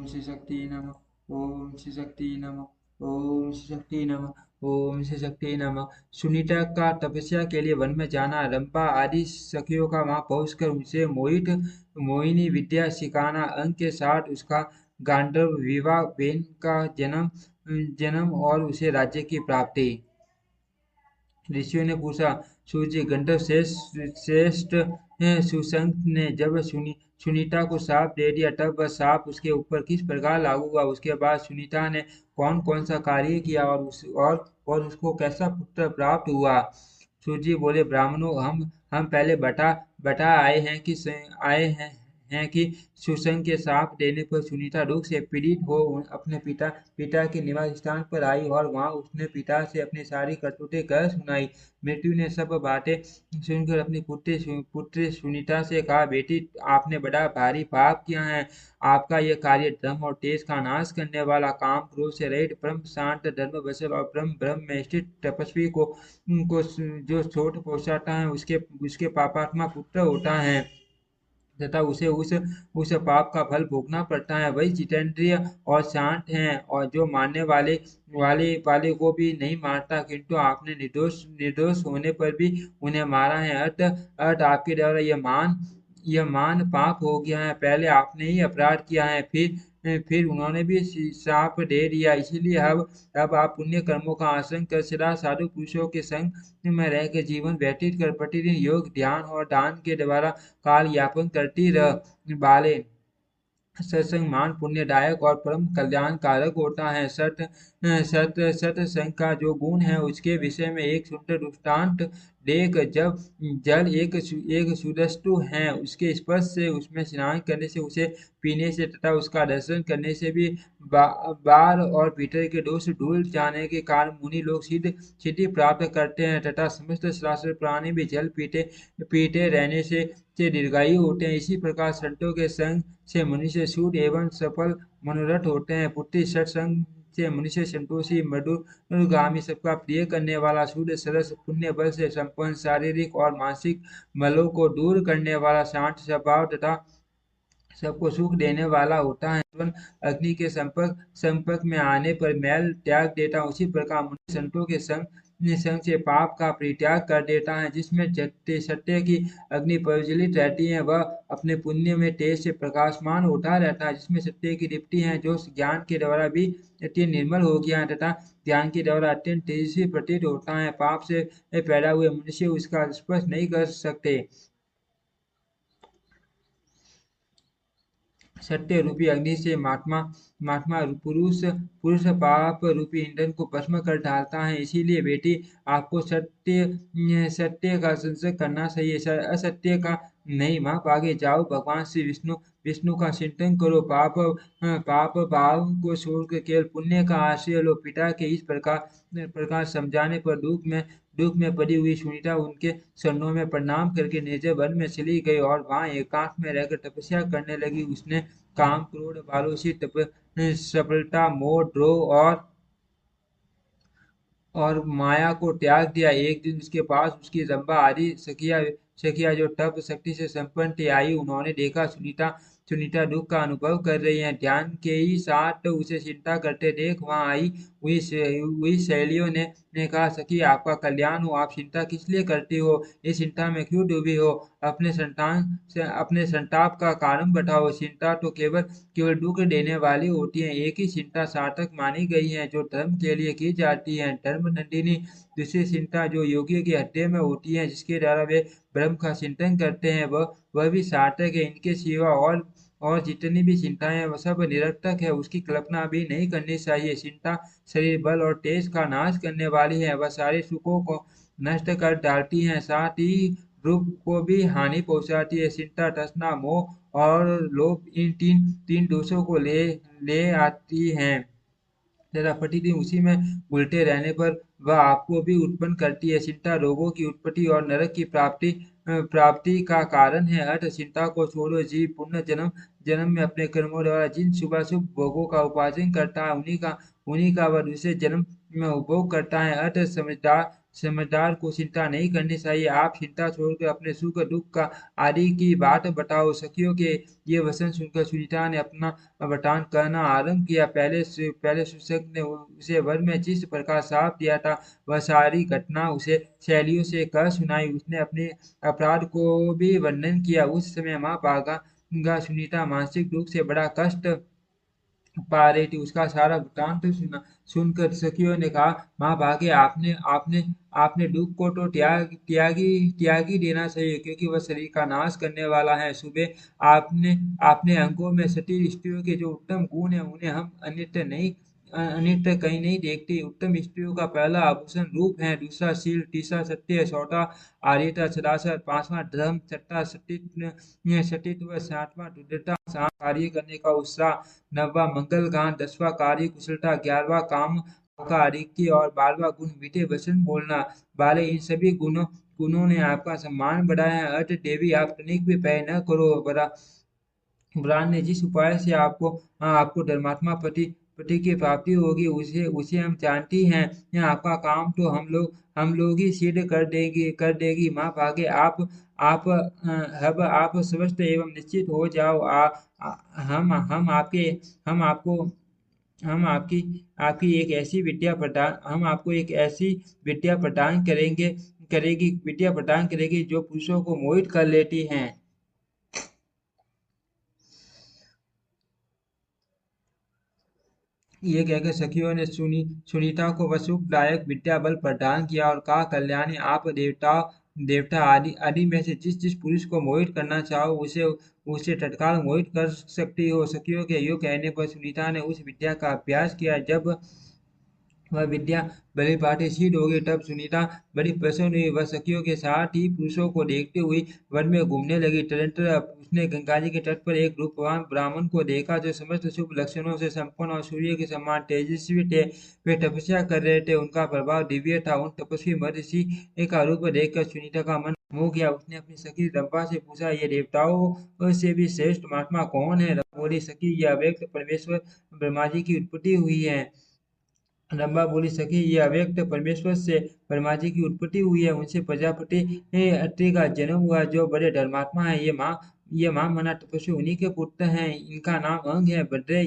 श्री शक्ति नमः। ओम श्री शक्ति नमः। ओम श्री शक्ति नमः। ओम श्री शक्ति नमः। सुनीता का तपस्या के लिए वन में जाना, रंपा आदि सखियों का वहां पहुंचकर उनसे मोहिनी विद्या सिखाना, अंक के साथ उसका गांधर्व विवाह, बेन का जन्म जन्म और उसे राज्य की प्राप्ति। ऋषियों ने पूछा, सूर्य गंधर्व श्रेष्ठ सुशंक ने जब सुनीता को साप दे दिया, तब वह साप उसके ऊपर किस प्रकार लागू हुआ? उसके बाद सुनीता ने कौन कौन सा कार्य किया और उसको कैसा पुत्र प्राप्त हुआ? सूर्य बोले, ब्राह्मणों, हम पहले बता बता आए हैं कि सुशंक के साप देने पर सुनीता दुख से पीड़ित हो अपने पिता के निवास स्थान पर आई और वहां उसने पिता से अपनी सारी करतूतें कह सुनाई। मृत्यु ने सब बातें सुनकर अपनी पुत्री सुनीता से कहा, बेटी, आपने बड़ा भारी पाप किया है। आपका यह कार्य धर्म और तेज का नाश करने वाला, काम क्रोध से रहित, परम शांत, धर्म वसल और ब्रह्म ब्रह्म में स्थित तपस्वी को जो चोट पहुंचाता है, उसके पापात्मा पुत्र होता है तथा उसे उस पाप का फल भोगना पड़ता है। वही जितेंद्रिय और शांत हैं और जो मारने वाले को भी नहीं मारता, किंतु आपने निर्दोष निर्दोष होने पर भी उन्हें मारा है। अर्थ आपके द्वारा यह मान पाप हो गया है। पहले आपने ही अपराध किया है, फिर उन्होंने भी श्राप दे दिया। इसीलिए अब आप पुण्य कर्मों का आचरण कर सदा साधु पुरुषों के संग में रहकर जीवन व्यतीत कर प्रतिदिन योग, ध्यान और दान के द्वारा काल यापन करती रह। बाले, सत्संग मान पुण्यदायक और परम कल्याण कारक होता है। सत्संग का जो गुण है, उसके विषय में एक सुंदर दृष्टांत देख। जब जल एक सुदस्तु है, उसके स्पर्श से, उसमें स्नान करने से, उसे पीने से तथा उसका दर्शन करने से भी बाहर और भीतर के दोष धुल जाने के कारण मुनि लोग सिद्धि प्राप्त करते हैं तथा समस्त शास्त्र प्राणी भी जल पीते पीते रहने से दीर्घायु होते हैं। इसी प्रकार संतों के संग से मनुष्य शुद्ध एवं सफल मनोरथ होते हैं। पुत्री सत्संग से मनुष्य संतोषी, मधुरगामी, सबका प्रिय करने वाला, शुद्ध सरस, पुण्य बल से संपन्न, शारीरिक और मानसिक मलों को दूर करने वाला, शांत स्वभाव तथा सबको सुख देने वाला होता है। अग्नि के संपर्क में आने पर मैल त्याग देता है, उसी प्रकार मनुष्य संतों के संग से पाप का परित्याग कर देता है। जिसमें सत्य की अग्नि प्रज्वलित रहती है, वह अपने पुण्य में तेज से प्रकाशमान होता रहता है। जिसमें सत्य की दीप्ति है, जो ज्ञान के द्वारा भी अत्यंत निर्मल हो गया है तथा ध्यान के द्वारा अत्यंत तेजी से प्रतीत होता है। पाप से पैदा हुए मनुष्य उसका स्पर्श नहीं कर सकते। सत्य रूपी अग्नि से महात्मा महात्मा पुरुष पाप रूपी ईंधन को भस्म कर डालता है। इसीलिए बेटी, आपको सत्य का संसर्ग करना चाहिए, असत्य का नहीं। माँ, आगे जाओ, भगवान श्री विष्णु का चिंतन करो, पाप भाव को छोड़कर केवल पुण्य का आश्रय लो। पिता के इस प्रकार समझाने पर दुख में पड़ी हुई सुनीता उनके चरणों में प्रणाम करके निर्जन वन में चली गई और वहां एकांत में रहकर तपस्या करने लगी। उसने काम, क्रोध, बालों से सफलता, मोह, द्रोह और माया को त्याग दिया। एक दिन उसके पास उसकी रंभा आदि सखिया जो तप शक्ति से संपन्न थी आई। उन्होंने देखा सुनीता दुख का अनुभव कर रही है। ध्यान के ही साथ उसे चिंता करते देख वहां आई हुई सहेलियों ने कहा, सखी, आपका कल्याण हो, आप चिंता किस लिए करती हो? इस चिंता में क्यों डूबी हो? अपने संताप का कारण बताओ। चिंता तो केवल दुख देने वाली होती है। एक ही चिंता सार्थक मानी गई है, जो धर्म के लिए की जाती है, धर्म नंदिनी। दूसरी चिंता जो योगियों के हृदय में होती है, जिसके द्वारा वे ब्रह्म का चिंतन करते हैं, वह भी सार्थक है। इनके सिवा और जितनी भी चिंताएं हैं, वह सब निरर्थक है, उसकी कल्पना भी नहीं करनी चाहिए। चिंता शरीर बल और तेज का नाश करने वाली है, वह सारे सुखों को नष्ट कर डालती है, साथ ही रूप को भी हानि पहुंचाती है। चिंता, तृष्णा, मोह और लोभ, इन तीन तीन दोषों को ले आती हैं तथा प्रतिदिन उसी में उलटे रहने पर वह आपको भी उत्पन्न करती है। चिंता रोगों की उत्पत्ति और नरक की प्राप्ति का कारण है। अतः चिंता को छोड़ो। जीव पुनः जन्म जन्म में अपने कर्मों द्वारा जिन शुभ भोगों का उपार्जन करता है, उन्हीं का वह दूसरे जन्म में उपभोग करता है। अतः समझदार को चिंता नहीं करनी चाहिए। आप चिंता छोड़कर अपने सुख दुख का आदि की बात बताओ। सखियों के ये वचन सुनकर सुनीता ने अपना बटान करना आरंभ किया। पहले शिक्षक ने उसे वर में जिस प्रकार साफ दिया था, वह सारी घटना उसे शैलियों से कह सुनाई। उसने अपने अपराध को भी वर्णन किया। उस समय माँ भागा सुनीता मानसिक रूप से बड़ा कष्ट पा रही थी। उसका सारा वृत्तांत सुनकर सखियों ने कहा, माँ भागे, आपने आपने आपने दुख को तो त्यागी देना चाहिए, क्योंकि वह शरीर का नाश करने वाला है। सुबह आपने आपने अंगों में सती स्त्रियों के जो उत्तम गुण है, उन्हें हम अनित्य कहीं नहीं देखते। उत्तम स्त्रियों का पहला आभूषण रूप है, दूसरा शील, तीसरा सत्य, चौथा आर्यता, सदाचार, पांचवा धर्म, छठा सतीत्व, सातवां रुद्रता, कार्य करने का उत्साह, नौवां मंगल गान, 10वां कार्य कुशलता, 11वां काम का आधिक्य और 12वां गुण मीठे वचन बोलना। बाले, इन सभी गुणों ने आपका सम्मान बढ़ाया है। अर्थ देवी, आप तनिक भी भय न करो। ब्राह्मण ने जिस उपाय से आपको धर्मात्मा पति की प्राप्ति होगी, उसे उसे हम जानती हैं। यह आपका काम तो हम लोग ही सिद्ध कर देगी। माँ भागे, अब आप स्वस्थ एवं निश्चित हो जाओ। हम आपके हम आपको हम आपकी आपकी एक ऐसी विद्या प्रदान हम आपको एक ऐसी विद्या प्रदान करेगी जो पुरुषों को मोहित कर लेती हैं। ये कहकर सखियों ने सुनीता को वह सुखदायक विद्या बल प्रदान किया और कहा, कल्याणी, आप देवता आदि आदि में से जिस जिस पुरुष को मोहित करना चाहो, उसे उसे तत्काल मोहित कर सकती हो। सखियों के योग कहने पर सुनीता ने उस विद्या का अभ्यास किया। जब वह विद्या भली भांति सिद्ध हो गई, तब सुनीता बड़ी प्रसन्न हुई। वह सखियों के साथ ही पुरुषों को देखते हुए वन में घूमने लगी। तदनंतर उसने गंगा जी के तट पर एक रूपवान ब्राह्मण को देखा, जो समस्त शुभ लक्षणों से संपन्न और सूर्य के समान तेजस्वी थे। वे तपस्या कर रहे थे, उनका प्रभाव दिव्य था। उन तपस्वी महर्षि का रूप देखकर सुनीता का मन मोह गया। उसने अपनी सखी रंपा से पूछा, ये देवताओं से भी श्रेष्ठ महात्मा कौन है? रंपा बोली, सखी, यह अव्यक्त परमेश्वर ब्रह्मा जी की उत्पत्ति हुई है। रंभा बोली, सखी, ये अव्यक्त परमेश्वर से ब्रह्मा जी की उत्पत्ति हुई है। उनसे प्रजापति अत्रि का जन्म हुआ, जो बड़े धर्मात्मा है। ये माँ मना तपस्वी उन्हीं के पुत्र हैं। इनका नाम अंग है। भद्रे,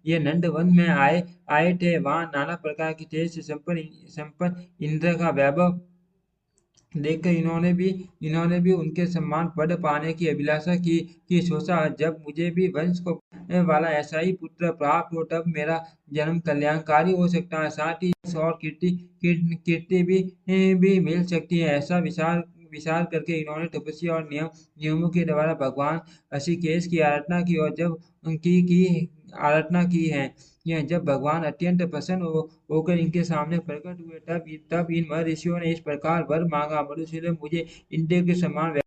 ये नंद वन में आए आए थे। वहाँ नाना प्रकार की तेज से संपन्न इंद्र का वैभव देखकर इन्होंने भी उनके समान पद पाने की अभिलाषा की सोचा, जब मुझे भी वंश को वाला ऐसा ही पुत्र प्राप्त हो, तब मेरा जन्म कल्याणकारी हो सकता है। साथ ही यश और कीर्ति भी मिल सकती है। ऐसा विचार विचार करके इन्होंने तपस्या और नियमों के द्वारा भगवान ऋषिकेश की आराधना की, और जब की आराधना की है। यह जब भगवान अत्यंत प्रसन्न होकर इनके सामने प्रकट हुए, तब इन महर्षियों ने इस प्रकार वर मांगा, मधुसूदन, मुझे इंद्र के समान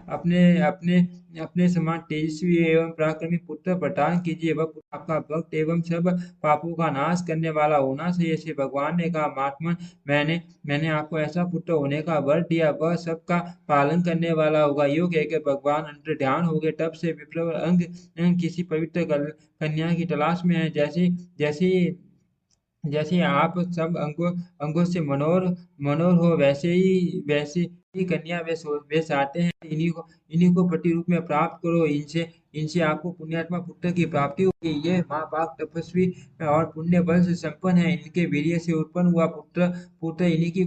अपने अपने अपने समान तेजस्वी एवं पराक्रमी पुत्र प्रदान कीजिए। वह पुत्र आपका भक्त एवं सब पापों का नाश करने वाला होना चाहिए। श्री भगवान ने कहा, महात्मा, मैंने मैंने आपको ऐसा पुत्र होने का वर दिया, वह सबका पालन करने वाला होगा। यूं कहकर भगवान अंतर ध्यान हो गए। तब से विप्र अंग किसी पवित्र कन्या की तलाश में है। जैसे जैसे जैसे आप सब अंगों से मनोर हो, वैसे ही कन्या वे चाहते हैं। इन्हीं को पति रूप में प्राप्त करो। इनसे इनसे आपको पुण्यात्मा पुत्र की प्राप्ति होगी। ये माँ बाप तपस्वी और पुण्य बल से संपन्न है। इनके वीर्य से उत्पन्न हुआ पुत्र पुत्र इन्हीं की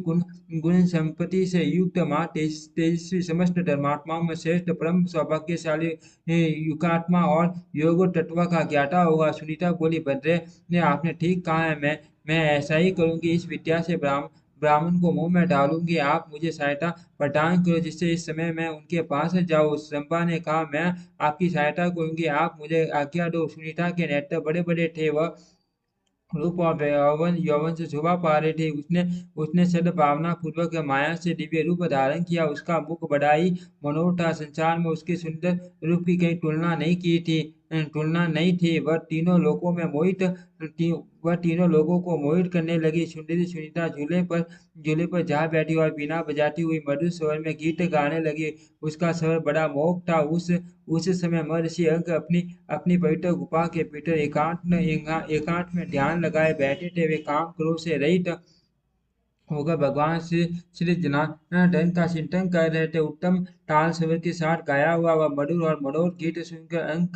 गुण संपत्ति से युक्त माँ तेजस्वी समस्त धर्मात्माओं में श्रेष्ठ परम सौभाग्यशाली युगात्मा और योग तत्व का ज्ञाता होगा। सुनीता बोली, भद्रे ने आपने ठीक कहा है। मैं ऐसा ही करूंगी। इस विद्या से ब्राह्मण को मुंह में डालूंगी। आप मुझे सहायता प्रदान करो, जिससे इस समय मैं उनके पास जाऊं। चंपा ने कहा, मैं आपकी सहायता करूंगी, आप मुझे आज्ञा दो। सुनीता के नेत्र बड़े बड़े थे। वह रूप और यौवन यौवन से शोभा पा रहे थे। उसने उसने सद्भावना पूर्वक माया से दिव्य रूप धारण किया। उसका मुख बड़ा ही मनोहर था। संसार में उसके सुंदर रूप की कहीं तुलना नहीं थी। वह तीनों लोगों को मोहित करने लगी। सुंदरी सुनीता झूले पर जा बैठी और बीना बजाती हुई मधुर स्वर में गीत गाने लगी। उसका स्वर बड़ा मोहक था। उस समय महर्षि अंक अपनी अपनी पवित्र गुफा के भीतर एकांत में ध्यान लगाए बैठे थे। वे काम क्रोध से रहित होकर भगवान श्री श्री जनार्दन का चिंतन कर रहे थे। उत्तम ताल स्वर के साथ गाया हुआ वह मधुर और मनोहर गीत सुनकर अंग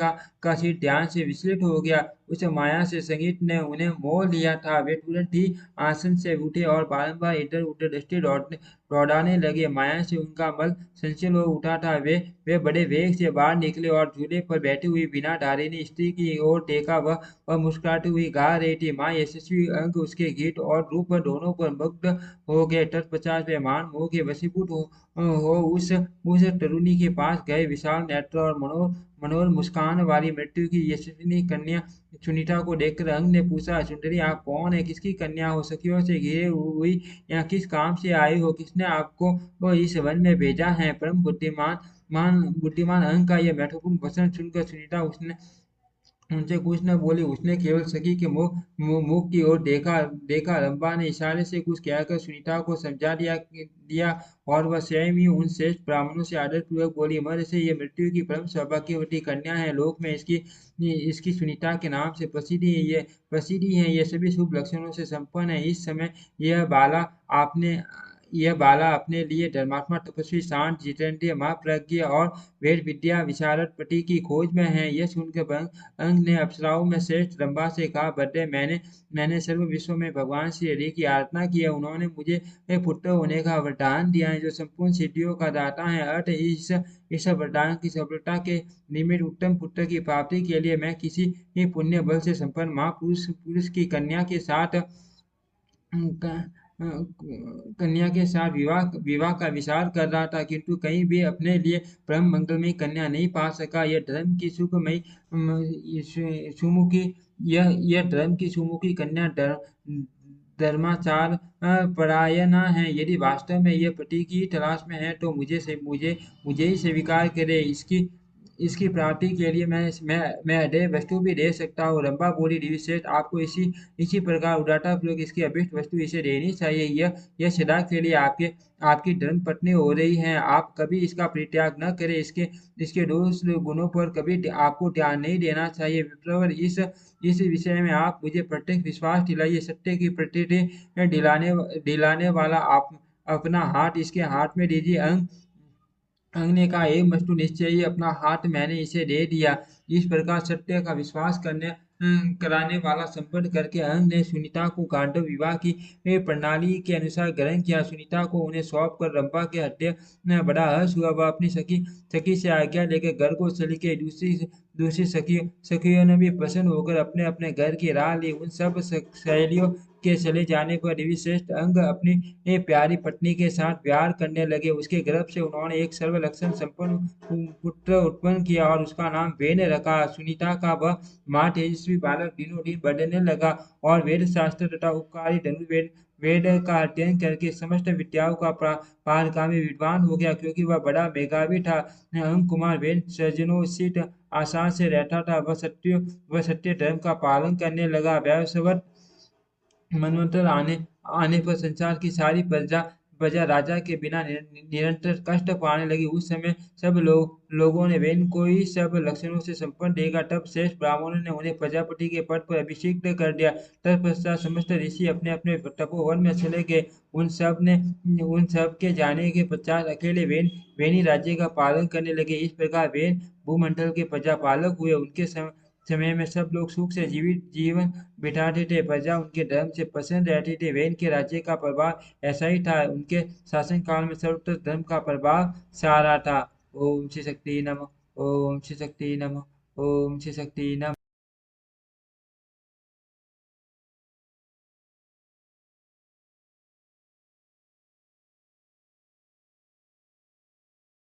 का सिर ध्यान से विचलित हो गया। उस माया से संगीत ने उन्हें मोह लिया था। वे तुरंत ही आसन से उठे और बारंबार इधर उधर दृष्टि दौड़ाने लगे। माया से उनका मन संचल हो उठा था। वे बड़े वेग से बाहर निकले और झूले पर बैठी हुई बिना धारिणी स्त्री की ओर देखा। वह मुस्कुराती हुई गा रही थी। माँ यशस्वी अंग उसके गीत और रूप दोनों पर मुग्ध हो गए। तत्पश्चात वे मान मोह के वशीभूत हो उस तरुणी के पास गए। विशाल नेत्र और मनोहर मुस्कान वाली मृत्यु की यशस्विनी कन्या सुनीता को देखकर अंग ने पूछा, सुंदरी आप कौन है? किसकी कन्या हो? सखियों से घिरे हुई यहाँ किस काम से आई हो? किसने आपको इस वन में भेजा है? परम बुद्धिमान अंग का यह महत्वपूर्ण वचन सुनकर सुनीता उसने उनसे कुछ न बोली। उसने केवल सखी के मुख की ओर देखा देखा। रंभा ने इशारे से कुछ कहकर सुनीता को समझा दिया और वह स्वयं ही उन श्रेष्ठ ब्राह्मणों से आदर पूर्वक बोली, मर से ये मृत्यु की परम सौभाग्यवती कन्या है। लोक में इसकी इसकी सुनीता के नाम से प्रसिद्धि है। ये सभी शुभ लक्षणों से संपन्न है। इस समय आपने यह बाला अपने लिए धर्मात्मा, तपस्वी, शांत, जितेंद्रिय, महाप्रज्ञ और वेद विद्या विशारद पति की खोज में है। यह सुनकर अंग ने अप्सराओं में श्रेष्ठ रंभा से कहा, बद्रे मैंने सर्व विश्व में भगवान श्री हरि की आराधना की है। उन्होंने मुझे एक पुत्र होने का वरदान दिया है जो संपूर्ण सिद्धियों का दाता है। अतः इस वरदान की सफलता के निमित्त उत्तम पुत्र की प्राप्ति के लिए मैं किसी भी पुण्य बल से संपन्न महापुरुष की कन्या के साथ विवाह का विचार कर रहा था, किंतु कहीं भी अपने लिए परम मंगलमयी कन्या नहीं पा सका। यह धर्म की सुखमयी सुमुखी यह धर्म की सुमुखी कन्या धर्माचार परायणा है। यदि वास्तव में यह पति की तलाश में है तो मुझे ही स्वीकार करे। इसकी इसकी प्राप्ति के लिए मैं अदेय वस्तु भी दे सकता हूँ। रंभा बोली, देवीश्रेष्ठ आपको इसी प्रकार उदारतापूर्वक इसकी अभीष्ट वस्तु इसे देनी चाहिए। यह सदा के लिए आपकी धर्म पत्नी हो रही है। आप कभी इसका परित्याग न करें। इसके दोष गुणों पर कभी आपको ध्यान नहीं देना चाहिए। विप्रवर इस विषय में आप मुझे प्रत्येक विश्वास दिलाइए। सत्य की प्रतिष्ठा दिलाने वाला आप अपना हाथ इसके हाथ में दीजिए। अंग ने कहा, एक वस्तु निश्चय ही, अपना हाथ मैंने इसे दे दिया। इस प्रकार सत्य का विश्वास कराने वाला संबंध करके अंग ने सुनीता को गांडव विवाह की प्रणाली के अनुसार ग्रहण किया। सुनीता को उन्हें सौंप कर रंभा के हृदय में बड़ा हर्ष हुआ। वह अपनी सखी से आज्ञा लेकर घर को चली गई। दूसरी सखियों ने भी प्रसन्न होकर अपने अपने घर की राह ली। उन सब सहेलियों के चले जाने पर श्रेष्ठ अंग अपनी प्यारी पत्नी के साथ प्यार करने लगे। उसके गर्भ से उन्होंने एक सर्व लक्षण संपन्न पुत्र उत्पन्न किया और उसका नाम वेद रखा। सुनीता का वह माँ तेजस्वी बालक दिनों दिन बढ़ने लगा और वेद शास्त्र तथा उपकारी धनुर्वेद वेद का अध्ययन करके समस्त विद्याओं का पारगामी विद्वान हो गया। क्योंकि वह बड़ा मेधावी था, अंग कुमार वेद सृजनोचित आसान से रहता था। वह सत्य धर्म का पालन करने लगा। वैवस्वत मनवंतर आने पर संसार की सारी प्रजा राजा के बिना निरंतर कष्ट पाने लगी। उस समय सब लोगों ने वेद को ही सब लक्षणों से संपन्न देखा। तब श्रेष्ठ ब्राह्मणों ने उन्हें प्रजापति के पद पर अभिषिक्त कर दिया। तत्पश्चात समस्त ऋषि अपने अपने तपोवन में चले गए। उन सब के जाने के पश्चात अकेले वेद ही राज्य का पालन करने लगे। इस प्रकार वेद भूमंडल के प्रजापालक हुए। उनके समय में सब लोग सुख से जीवन बिताते थे। प्रजा उनके धर्म से प्रसन्न रहती थी। वेद के राज्य का प्रभाव ऐसा ही था। उनके शासन काल में सर्वत्र धर्म का प्रभाव छा रहा था। ओम श्री शक्ति नमः। ओम श्री शक्ति नमः। ओम श्री शक्ति नमः।